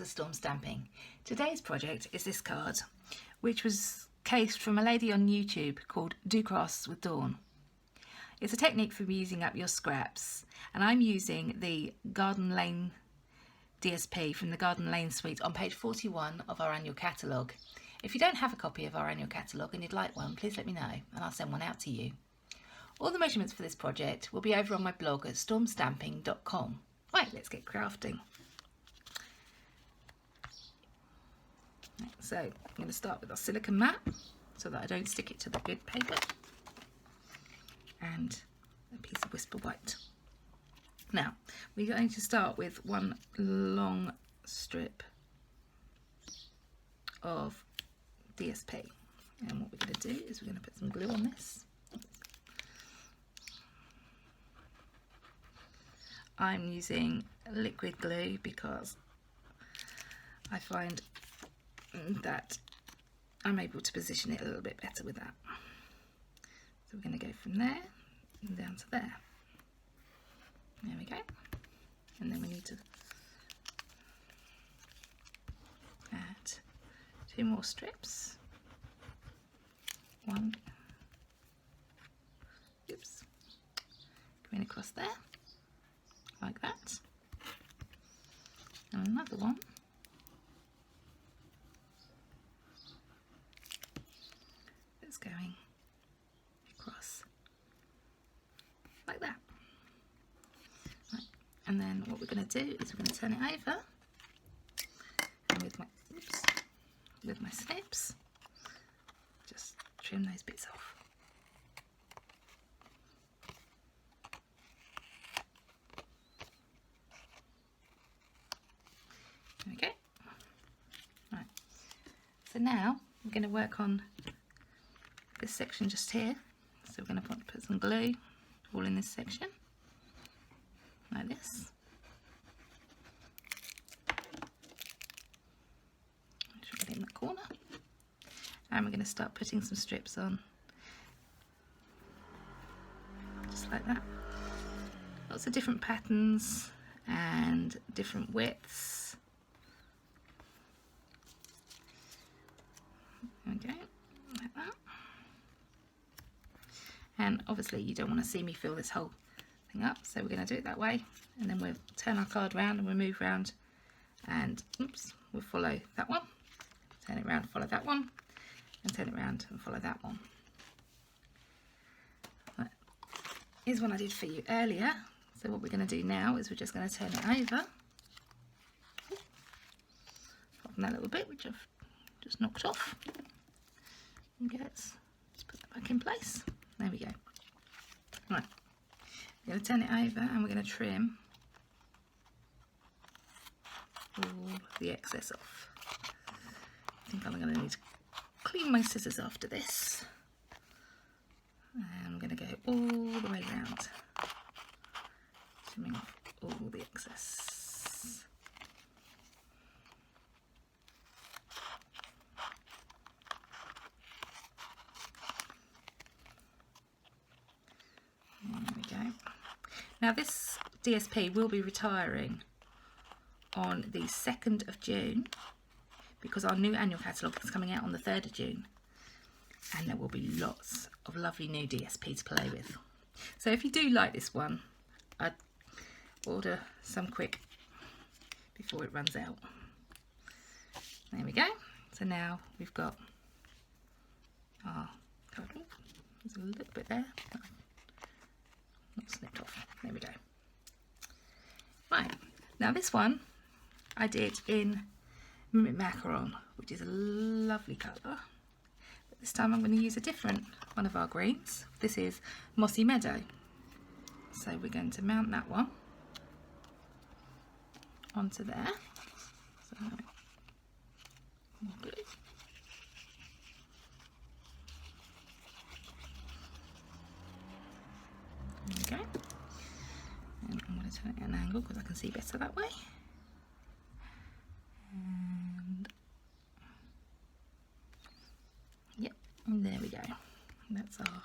to Storm Stamping. Today's project is this card, which was cased from a lady on YouTube called Do Crafts with Dawn. It's a technique for using up your scraps, and I'm using the Garden Lane DSP from the Garden Lane suite on page 41 of our annual catalogue. If you don't have a copy of our annual catalogue and you'd like one, please let me know and I'll send one out to you. All the measurements for this project will be over on my blog at stormstamping.com. Right, let's get crafting. So I'm going to start with our silicone mat so that I don't stick it to the good paper, and a piece of whisper white. Now we're going to start with one long strip of DSP, and what we're going to do is we're going to put some glue on this. I'm using liquid glue because I find that I'm able to position it a little bit better with that. So we're going to go from there and down to there. There we go. And then we need to add 2 more strips. One, oops, going across there like that, and another one that's going across like that. Right. And then what we're going to do is we're going to turn it over, and with my snips just trim those bits off. Okay, right, so now we're going to work on this section just here. So we're going to put some glue all in this section, like this. Put it in the corner, and we're going to start putting some strips on, just like that. Lots of different patterns and different widths. Okay, like that. And obviously you don't want to see me fill this whole thing up, so we're going to do it that way, and then we'll turn our card round and we'll move round, and oops, we'll follow that one, turn it round, follow that one, and turn it round and follow that one. Right. Here's one I did for you earlier. So what we're going to do now is we're just going to turn it over, apart from that little bit which I've just knocked off. Okay, let's put that back in place. There we go. Right, we're going to turn it over and we're going to trim all the excess off. I think I'm going to need to clean my scissors after this. And I'm going to go all the way around, trimming off all the excess. Now this DSP will be retiring on the 2nd of June because our new annual catalogue is coming out on the 3rd of June, and there will be lots of lovely new DSP to play with. So if you do like this one, I'd order some quick before it runs out. There we go. So now we've got our card. There's a little bit there. Not snipped off. There we go. Right, now this one I did in Mimic Macaron, which is a lovely colour, but this time I'm going to use a different one of our greens. This is Mossy Meadow, so we're going to mount that one onto there. So more glue. There we go, and I'm going to turn it at an angle because I can see better that way. And yep, and there we go. That's our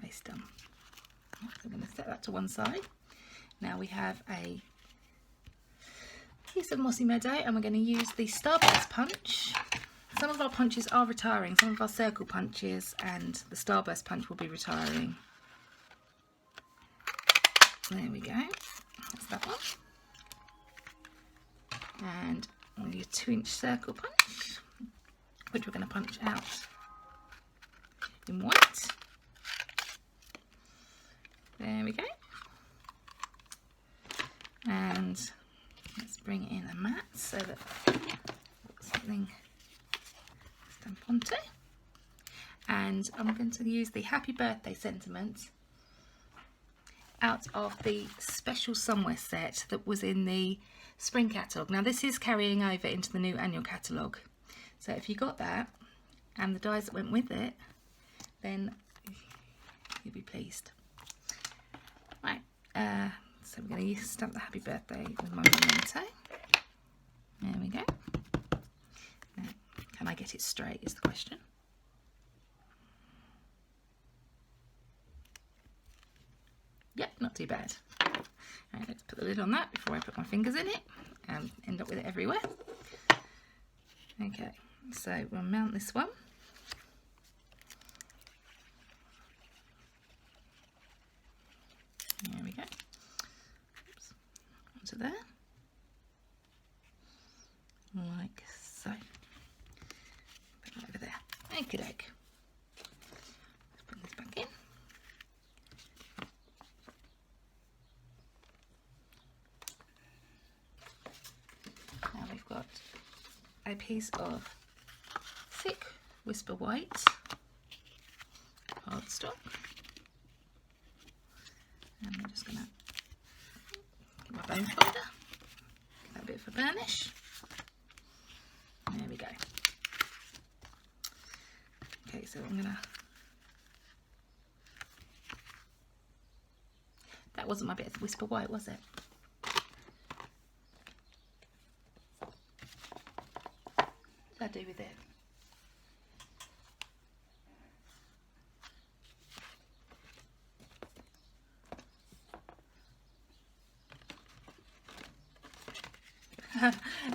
base done. So I'm going to set that to one side. Now we have a piece of Mossy Meadow, and we're going to use the Starburst punch. Some of our punches are retiring, some of our circle punches, and the Starburst punch will be retiring. There we go, that's that one. And we'll do a 2-inch circle punch, which we're going to punch out in white. There we go. And let's bring it in a mat so that I've got something to stamp onto. And I'm going to use the Happy Birthday sentiment out of the Special Somewhere set that was in the spring catalogue. Now this is carrying over into the new annual catalogue. So if you got that and the dies that went with it, then you'll be pleased. Right, so we're going to stamp the Happy Birthday with my memento. There we go. Now, can I get it straight is the question. Yep, not too bad. Right, let's put the lid on that before I put my fingers in it and end up with it everywhere. Okay, so we'll mount this one. There we go. Oops. Onto there. Like so. Put it over there. Okie doke. Let's put this back in. Now we've got a piece of thick Whisper White cardstock. And I'm just going to get my bone folder, give that a bit of a burnish. There we go. Okay, so I'm going to... That wasn't my bit of Whisper White, was it? What did I do with it?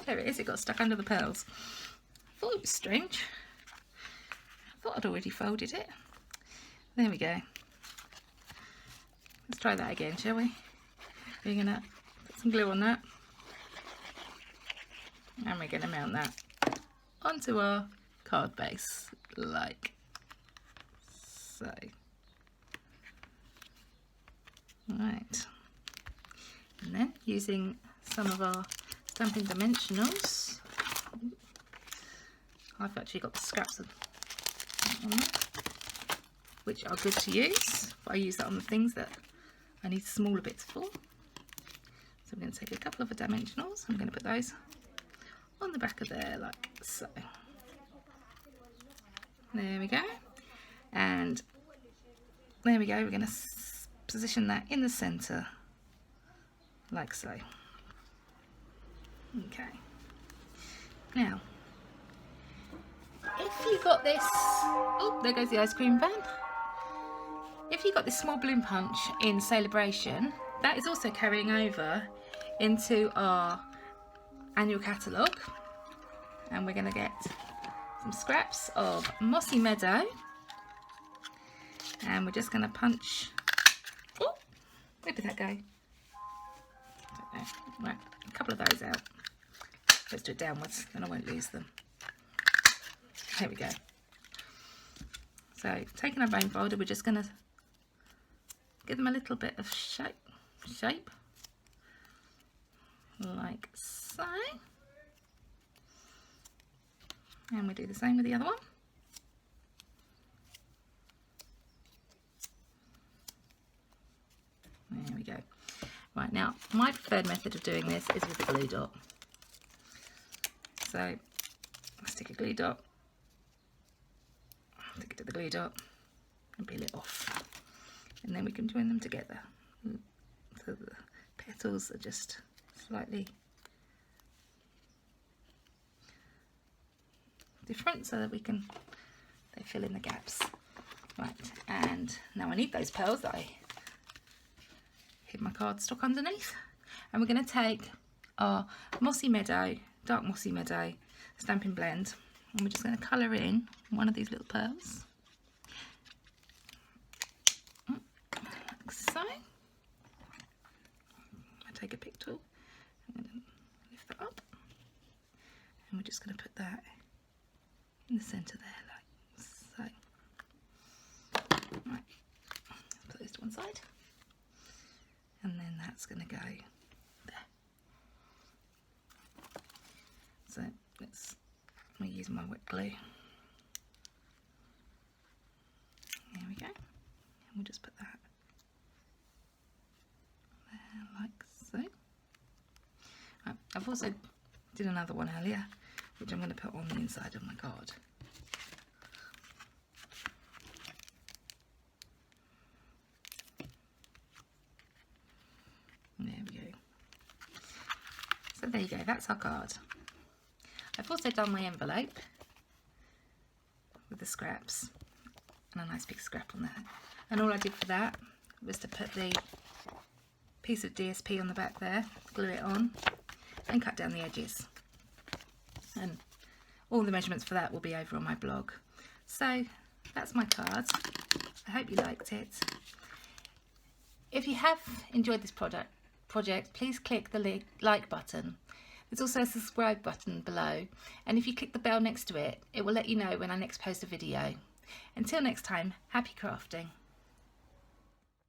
There it is, it got stuck under the pearls. I thought it was strange. I thought I'd already folded it. There we go. Let's try that again, shall we? We're going to put some glue on that. And we're going to mount that onto our card base, like so. Right. And then using some of our Stampin' Dimensionals. I've actually got the scraps of that on there, which are good to use. But I use that on the things that I need smaller bits for. So I'm going to take a couple of the Dimensionals. I'm going to put those on the back of there, like so. There we go. And there we go. We're going to position that in the centre, like so. Okay, now if you got this, oh there goes the ice cream van. If you got this small balloon punch in Celebration, that is also carrying over into our annual catalogue, and we're going to get some scraps of Mossy Meadow, and we're just going to punch, oh where did that go? Don't know. Right, a couple of those out. Let's do it downwards, then I won't lose them. There we go. So, taking our bone folder, we're just going to give them a little bit of shape, like so. And we do the same with the other one. There we go. Right, now, my preferred method of doing this is with the glue dot. So, I stick a glue dot, stick it to the glue dot, and peel it off. And then we can join them together. So the petals are just slightly different so that they fill in the gaps. Right, and now I need those pearls that I hid my cardstock underneath. And we're going to take our Mossy Meadow, Dark Mossy Meadow Stampin' Blend. And we're just going to colour in one of these little pearls. Like so. I take a pick tool. I'm going to lift that up. And we're just going to put that in the centre there, like so. Right, put this to one side. And then that's going to go there. So I'm use my wet glue. There we go. And we'll just put that there like so. Right, I've also did another one earlier, which I'm going to put on the inside of my card. There we go. So there you go, that's our card. I've also done my envelope with the scraps and a nice big scrap on there. And all I did for that was to put the piece of DSP on the back there, glue it on and cut down the edges. And all the measurements for that will be over on my blog. So that's my card. I hope you liked it. If you have enjoyed this project, please click the like button. There's also a subscribe button below, and if you click the bell next to it, it will let you know when I next post a video. Until next time, happy crafting.